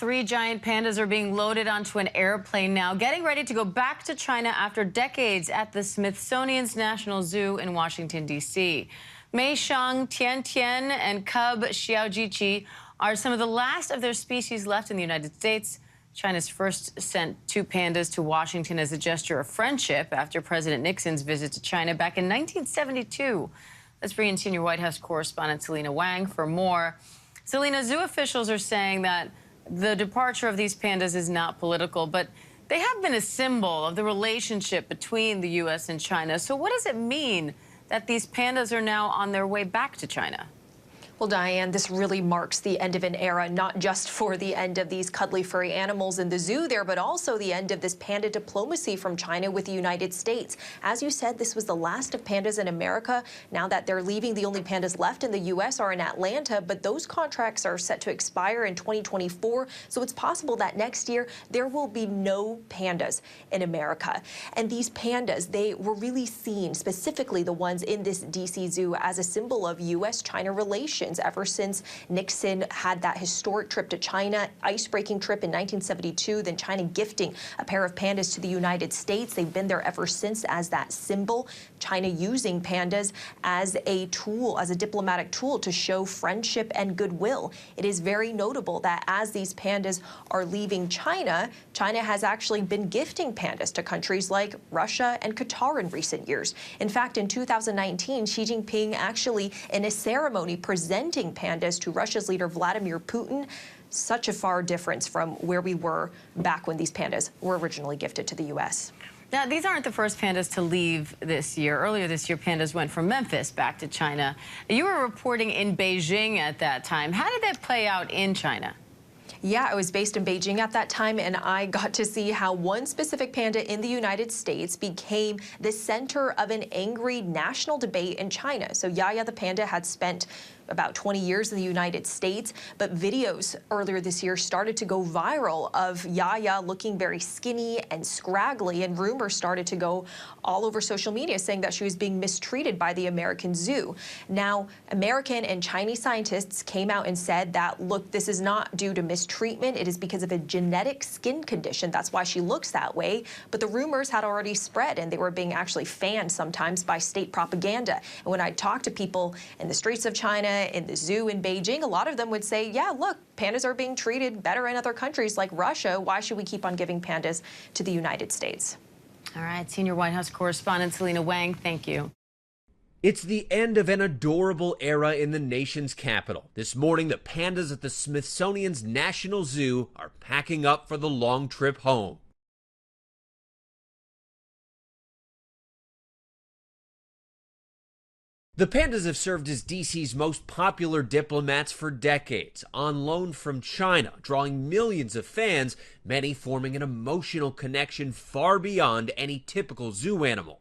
3 giant pandas are being loaded onto an airplane now, getting ready to go back to China after decades at the Smithsonian's National Zoo in Washington, D.C. Mei Shang, Tian Tian, and cub Xiaojiqi are some of the last of their species left in the United States. China's first sent 2 pandas to Washington as a gesture of friendship after President Nixon's visit to China back in 1972. Let's bring in senior White House correspondent Selena Wang for more. Selena, zoo officials are saying that the departure of these pandas is not political, but they have been a symbol of the relationship between the U.S. and China. So what does it mean that these pandas are now on their way back to China? Well, Diane, this really marks the end of an era, not just for the end of these cuddly furry animals in the zoo there, but also the end of this panda diplomacy from China with the United States. As you said, this was the last of pandas in America. Now that they're leaving, the only pandas left in the U.S. are in Atlanta, but those contracts are set to expire in 2024. So it's possible that next year there will be no pandas in America. And these pandas, they were really seen, specifically the ones in this D.C. zoo, as a symbol of U.S.-China relations. Ever since Nixon had that historic trip to China, ice-breaking trip in 1972, then China gifting a pair of pandas to the United States. They've been there ever since as that symbol. China using pandas as a tool, as a diplomatic tool to show friendship and goodwill. It is very notable that as these pandas are leaving China, China has actually been gifting pandas to countries like Russia and Qatar in recent years. In fact, in 2019, Xi Jinping actually, in a ceremony, presenting pandas to Russia's leader Vladimir Putin. Such a far difference from where we were back when these pandas were originally gifted to the U.S. Now, these aren't the first pandas to leave this year. Earlier this year, pandas went from Memphis back to China. You were reporting in Beijing at that time. How did that play out in China? Yeah, I was based in Beijing at that time, and I got to see how one specific panda in the United States became the center of an angry national debate in China. So Yaya the panda had spent about 20 years in the United States, but videos earlier this year started to go viral of Yaya looking very skinny and scraggly, and rumors started to go all over social media saying that she was being mistreated by the American zoo. Now, American and Chinese scientists came out and said that, look, this is not due to mistreatment. It is because of a genetic skin condition. That's why she looks that way. But the rumors had already spread, and they were being actually fanned sometimes by state propaganda. And when I talked to people in the streets of China, in the zoo in Beijing, a lot of them would say, yeah, look, pandas are being treated better in other countries like Russia. Why should we keep on giving pandas to the United States? All right, senior White House correspondent Selena Wang, thank you. It's the end of an adorable era in the nation's capital. This morning, the pandas at the Smithsonian's National Zoo are packing up for the long trip home. The pandas have served as DC's most popular diplomats for decades, on loan from China, drawing millions of fans, many forming an emotional connection far beyond any typical zoo animal.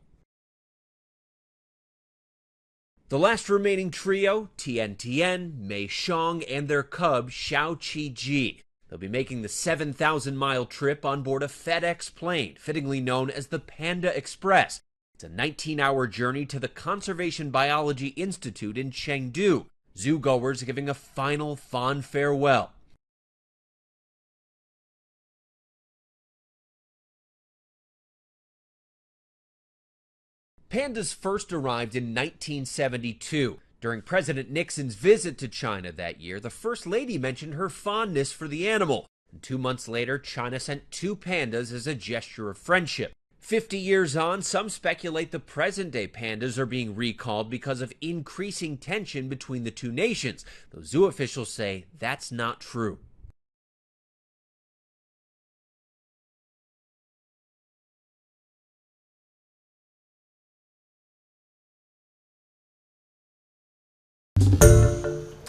The last remaining trio, Tian Tian, Mei Shang, and their cub, Xiaojiqi. They'll be making the 7,000-mile trip on board a FedEx plane, fittingly known as the Panda Express. It's a 19-hour journey to the Conservation Biology Institute in Chengdu. Zoogoers giving a final fond farewell. Pandas first arrived in 1972. During President Nixon's visit to China that year, the First Lady mentioned her fondness for the animal. And 2 months later, China sent 2 pandas as a gesture of friendship. 50 years on, some speculate the present-day pandas are being recalled because of increasing tension between the 2 nations, though zoo officials say that's not true.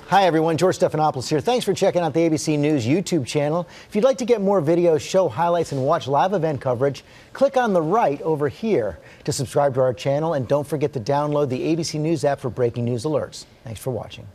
Hi everyone, George Stephanopoulos here. Thanks for checking out the ABC News YouTube channel. If you'd like to get more videos, show highlights, and watch live event coverage, click on the right over here to subscribe to our channel, and don't forget to download the ABC News app for breaking news alerts. Thanks for watching.